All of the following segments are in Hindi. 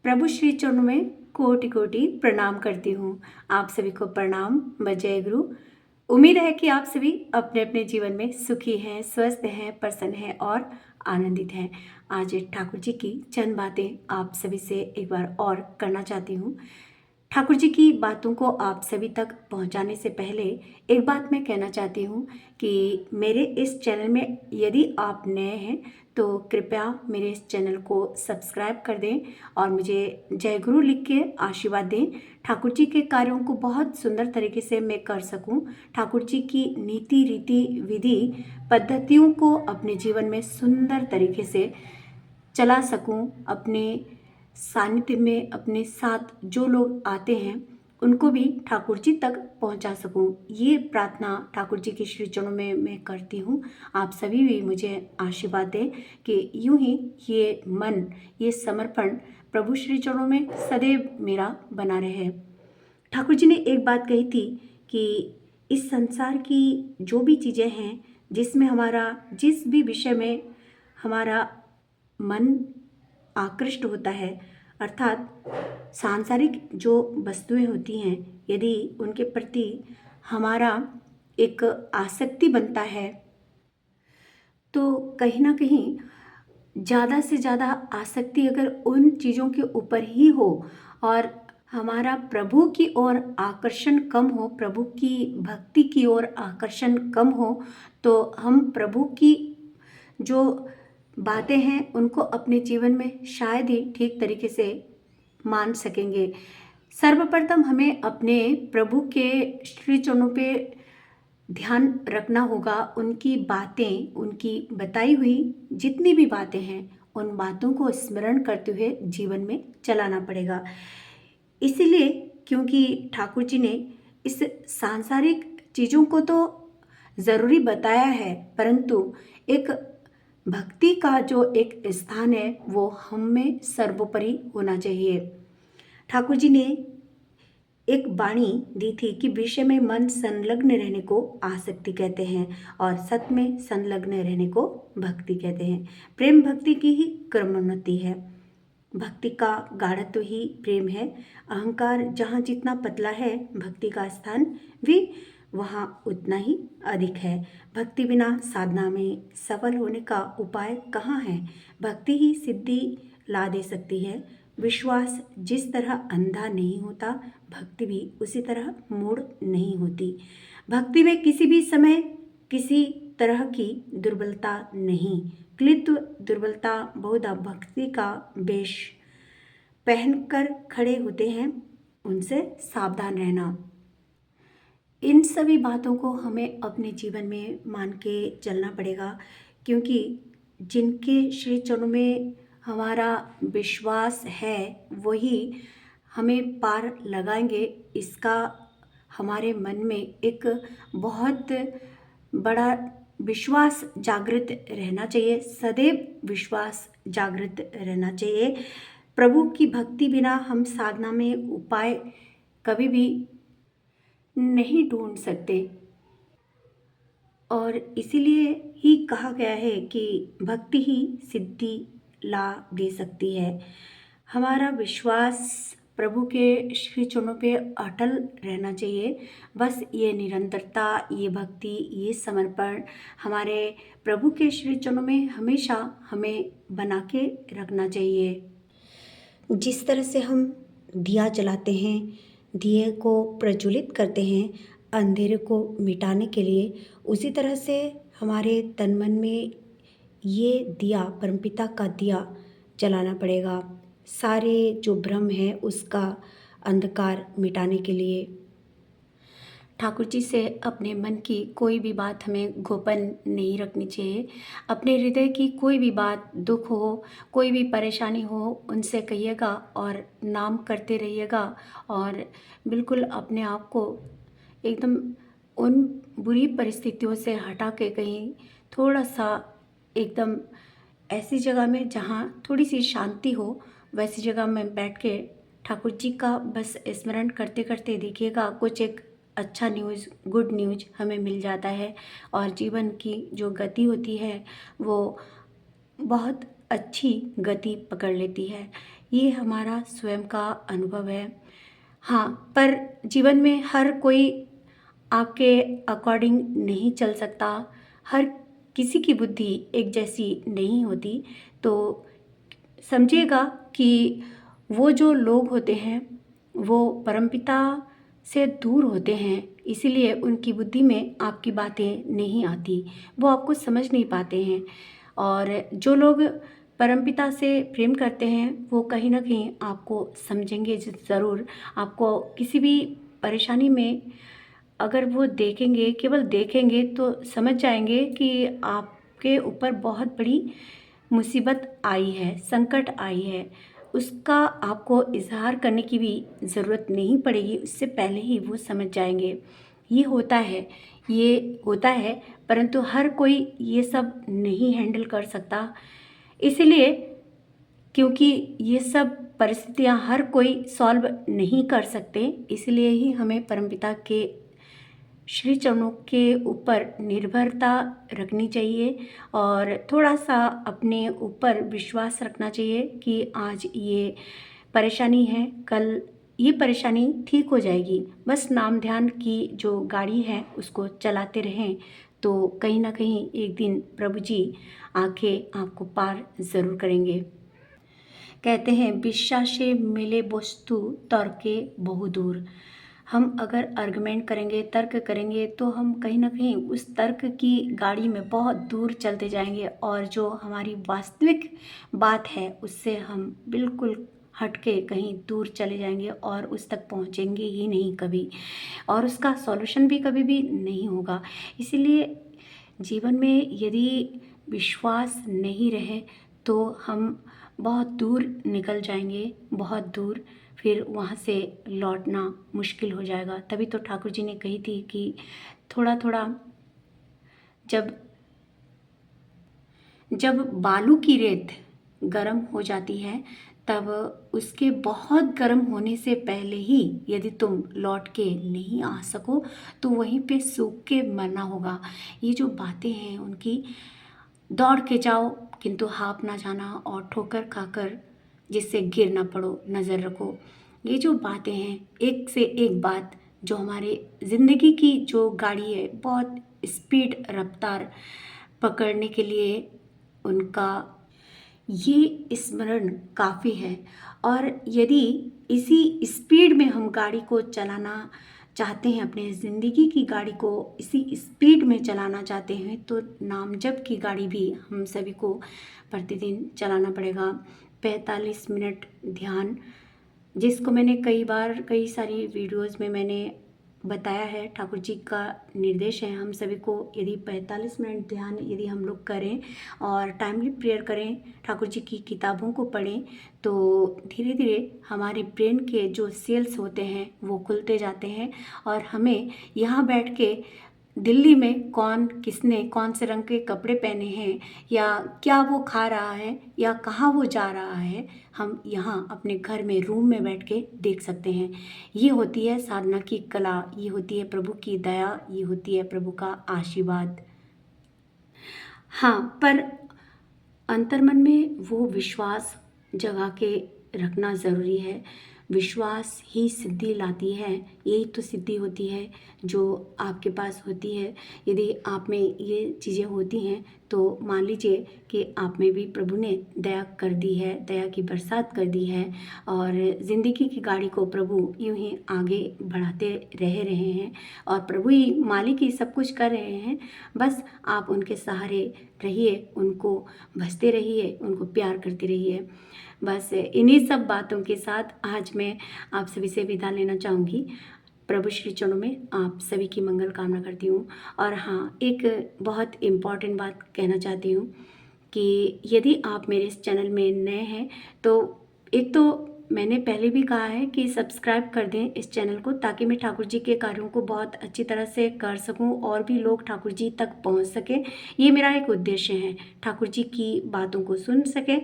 प्रभु श्री चरणों में कोटि कोटि प्रणाम करती हूँ। आप सभी को प्रणाम, जय गुरु। उम्मीद है कि आप सभी अपने अपने जीवन में सुखी हैं, स्वस्थ हैं, प्रसन्न हैं और आनंदित हैं। आज ठाकुर जी की चंद बातें आप सभी से एक बार और करना चाहती हूँ। ठाकुर जी की बातों को आप सभी तक पहुंचाने से पहले एक बात मैं कहना चाहती हूँ कि मेरे इस चैनल में यदि आप नए हैं तो कृपया मेरे इस चैनल को सब्सक्राइब कर दें और मुझे जय गुरु लिख के आशीर्वाद दें। ठाकुर जी के कार्यों को बहुत सुंदर तरीके से मैं कर सकूं, ठाकुर जी की नीति रीति विधि पद्धतियों को अपने जीवन में सुंदर तरीके से चला सकूं, अपने सानिध्य में अपने साथ जो लोग आते हैं उनको भी ठाकुर जी तक पहुंचा सकूं। ये प्रार्थना ठाकुर जी के श्री चरणों में मैं करती हूँ। आप सभी भी मुझे आशीर्वाद दें कि यूं ही ये मन, ये समर्पण प्रभु श्री चरणों में सदैव मेरा बना रहे। ठाकुर जी ने एक बात कही थी कि इस संसार की जो भी चीज़ें हैं, जिसमें हमारा, जिस भी विषय में हमारा मन आकृष्ट होता है, अर्थात सांसारिक जो वस्तुएं होती हैं, यदि उनके प्रति हमारा एक आसक्ति बनता है तो कहीं ना कहीं ज़्यादा से ज़्यादा आसक्ति अगर उन चीज़ों के ऊपर ही हो और हमारा प्रभु की ओर आकर्षण कम हो, प्रभु की भक्ति की ओर आकर्षण कम हो, तो हम प्रभु की जो बातें हैं उनको अपने जीवन में शायद ही ठीक तरीके से मान सकेंगे। सर्वप्रथम हमें अपने प्रभु के श्री चरणों पे ध्यान रखना होगा। उनकी बातें, उनकी बताई हुई जितनी भी बातें हैं, उन बातों को स्मरण करते हुए जीवन में चलाना पड़ेगा। इसीलिए क्योंकि ठाकुर जी ने इस सांसारिक चीज़ों को तो ज़रूरी बताया है, परंतु एक भक्ति का जो एक स्थान है वो हम में सर्वोपरि होना चाहिए। ठाकुर जी ने एक वाणी दी थी कि विषय में मन संलग्न रहने को आसक्ति कहते हैं और सत में संलग्न रहने को भक्ति कहते हैं। प्रेम भक्ति की ही क्रमोन्नति है। भक्ति का गाढ़त्व ही प्रेम है। अहंकार जहाँ जितना पतला है, भक्ति का स्थान भी वहाँ उतना ही अधिक है। भक्ति बिना साधना में सफल होने का उपाय कहाँ है? भक्ति ही सिद्धि ला दे सकती है। विश्वास जिस तरह अंधा नहीं होता, भक्ति भी उसी तरह मूढ़ नहीं होती। भक्ति में किसी भी समय किसी तरह की दुर्बलता नहीं। क्लित्व दुर्बलता बहुधा भक्ति का वेश पहनकर खड़े होते हैं, उनसे सावधान रहना। इन सभी बातों को हमें अपने जीवन में मान के चलना पड़ेगा, क्योंकि जिनके श्री चरणों में हमारा विश्वास है वही हमें पार लगाएंगे। इसका हमारे मन में एक बहुत बड़ा विश्वास जागृत रहना चाहिए। सदैव विश्वास जागृत रहना चाहिए। प्रभु की भक्ति बिना हम साधना में उपाय कभी भी नहीं ढूंढ सकते और इसीलिए ही कहा गया है कि भक्ति ही सिद्धि ला दे सकती है। हमारा विश्वास प्रभु के श्री चरणों पे अटल रहना चाहिए। बस ये निरंतरता, ये भक्ति, ये समर्पण हमारे प्रभु के श्री चरणों में हमेशा हमें बना के रखना चाहिए। जिस तरह से हम दिया जलाते हैं, दिए को प्रज्वलित करते हैं अंधेरे को मिटाने के लिए, उसी तरह से हमारे तन मन में ये दिया, परमपिता का दिया जलाना पड़ेगा। सारे जो भ्रम है उसका अंधकार मिटाने के लिए ठाकुर जी से अपने मन की कोई भी बात हमें गोपन नहीं रखनी चाहिए। अपने हृदय की कोई भी बात, दुख हो, कोई भी परेशानी हो, उनसे कहिएगा और नाम करते रहिएगा और बिल्कुल अपने आप को एकदम उन बुरी परिस्थितियों से हटा के कहीं थोड़ा सा एकदम ऐसी जगह में जहाँ थोड़ी सी शांति हो, वैसी जगह में बैठ के ठाकुर जी का बस स्मरण करते करते देखिएगा, कुछ एक अच्छा न्यूज़, गुड न्यूज़ हमें मिल जाता है और जीवन की जो गति होती है वो बहुत अच्छी गति पकड़ लेती है। ये हमारा स्वयं का अनुभव है। हाँ, पर जीवन में हर कोई आपके अकॉर्डिंग नहीं चल सकता, हर किसी की बुद्धि एक जैसी नहीं होती। तो समझिएगा कि वो जो लोग होते हैं वो परमपिता से दूर होते हैं, इसीलिए उनकी बुद्धि में आपकी बातें नहीं आती, वो आपको समझ नहीं पाते हैं। और जो लोग परमपिता से प्रेम करते हैं वो कहीं ना कहीं आपको समझेंगे ज़रूर। आपको किसी भी परेशानी में अगर वो देखेंगे, केवल देखेंगे, तो समझ जाएंगे कि आपके ऊपर बहुत बड़ी मुसीबत आई है, संकट आई है। उसका आपको इज़हार करने की भी ज़रूरत नहीं पड़ेगी, उससे पहले ही वो समझ जाएंगे। ये होता है, ये होता है, परंतु हर कोई ये सब नहीं हैंडल कर सकता। इसलिए, क्योंकि ये सब परिस्थितियाँ हर कोई सॉल्व नहीं कर सकते, इसलिए ही हमें परमपिता के श्री चरणों के ऊपर निर्भरता रखनी चाहिए और थोड़ा सा अपने ऊपर विश्वास रखना चाहिए कि आज ये परेशानी है, कल ये परेशानी ठीक हो जाएगी। बस नाम ध्यान की जो गाड़ी है उसको चलाते रहें, तो कहीं ना कहीं एक दिन प्रभु जी आके आपको पार ज़रूर करेंगे। कहते हैं বিশ্বাসে मिले वस्तु तर्के बहु दूर। हम अगर आर्गुमेंट करेंगे, तर्क करेंगे, तो हम कहीं ना कहीं उस तर्क की गाड़ी में बहुत दूर चलते जाएंगे और जो हमारी वास्तविक बात है उससे हम बिल्कुल हट के कहीं दूर चले जाएंगे और उस तक पहुंचेंगे ही नहीं कभी, और उसका सॉल्यूशन भी कभी भी नहीं होगा। इसीलिए जीवन में यदि विश्वास नहीं रहे तो हम बहुत दूर निकल जाएंगे, बहुत दूर, फिर वहाँ से लौटना मुश्किल हो जाएगा। तभी तो ठाकुर जी ने कही थी कि थोड़ा थोड़ा जब जब बालू की रेत गर्म हो जाती है, तब उसके बहुत गर्म होने से पहले ही यदि तुम लौट के नहीं आ सको तो वहीं पे सूख के मरना होगा। ये जो बातें हैं उनकी, दौड़ के जाओ किंतु हाफ ना जाना और ठोकर खाकर जिससे गिर ना पड़ो नज़र रखो। ये जो बातें हैं, एक से एक बात जो हमारे ज़िंदगी की जो गाड़ी है बहुत स्पीड रफ्तार पकड़ने के लिए उनका ये स्मरण काफ़ी है। और यदि इसी स्पीड में हम गाड़ी को चलाना चाहते हैं, अपने ज़िंदगी की गाड़ी को इसी स्पीड में चलाना चाहते हैं, तो नाम जप की गाड़ी भी हम सभी को प्रतिदिन चलाना पड़ेगा। 45 मिनट ध्यान, जिसको मैंने कई बार कई सारी वीडियोस में मैंने बताया है, ठाकुर जी का निर्देश है हम सभी को, यदि 45 मिनट ध्यान यदि हम लोग करें और टाइमली प्रेयर करें, ठाकुर जी की किताबों को पढ़ें, तो धीरे धीरे हमारे ब्रेन के जो सेल्स होते हैं वो खुलते जाते हैं और हमें यहाँ बैठ के दिल्ली में कौन किसने कौन से रंग के कपड़े पहने हैं या क्या वो खा रहा है या कहाँ वो जा रहा है, हम यहाँ अपने घर में रूम में बैठ के देख सकते हैं। ये होती है साधना की कला, ये होती है प्रभु की दया, ये होती है प्रभु का आशीर्वाद। हाँ, पर अंतर्मन में वो विश्वास जगा के रखना ज़रूरी है। विश्वास ही सिद्धि लाती है, यही तो सिद्धि होती है जो आपके पास होती है। यदि आप में ये चीज़ें होती हैं तो मान लीजिए कि आप में भी प्रभु ने दया कर दी है, दया की बरसात कर दी है और ज़िंदगी की गाड़ी को प्रभु यूं ही आगे बढ़ाते रहे हैं और प्रभु ही मालिक ही सब कुछ कर रहे हैं। बस आप उनके सहारे रहिए, उनको भजते रहिए, उनको प्यार करते रहिए। बस इन्हीं सब बातों के साथ आज मैं आप सभी से विदा लेना चाहूँगी। प्रभु श्री चरणों में आप सभी की मंगल कामना करती हूँ। और हाँ, एक बहुत इम्पॉर्टेंट बात कहना चाहती हूँ कि यदि आप मेरे इस चैनल में नए हैं तो एक तो मैंने पहले भी कहा है कि सब्सक्राइब कर दें इस चैनल को, ताकि मैं ठाकुर जी के कार्यों को बहुत अच्छी तरह से कर सकूं और भी लोग ठाकुर जी तक पहुंच सकें। ये मेरा एक उद्देश्य है, ठाकुर जी की बातों को सुन सकें।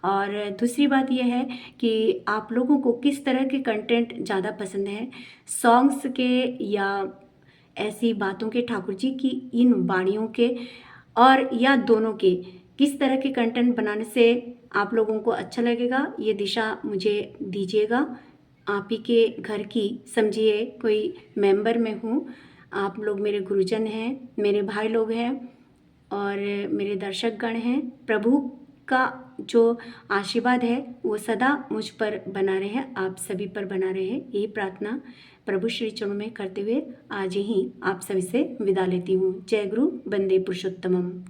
और दूसरी बात यह है कि आप लोगों को किस तरह के कंटेंट ज़्यादा पसंद है, सॉन्ग्स के या ऐसी बातों के, ठाकुर जी की इन वाणियों के, और या दोनों के, किस तरह के कंटेंट बनाने से आप लोगों को अच्छा लगेगा, ये दिशा मुझे दीजिएगा। आप ही के घर की समझिए कोई मेंबर मैं हूँ, आप लोग मेरे गुरुजन हैं, मेरे भाई लोग हैं और मेरे दर्शकगण हैं। प्रभु का जो आशीर्वाद है वो सदा मुझ पर बना रहे, आप सभी पर बना रहे, यही प्रार्थना प्रभु श्री चरणों में करते हुए आज ही आप सभी से विदा लेती हूँ। जय गुरु, वंदे पुरुषोत्तमम।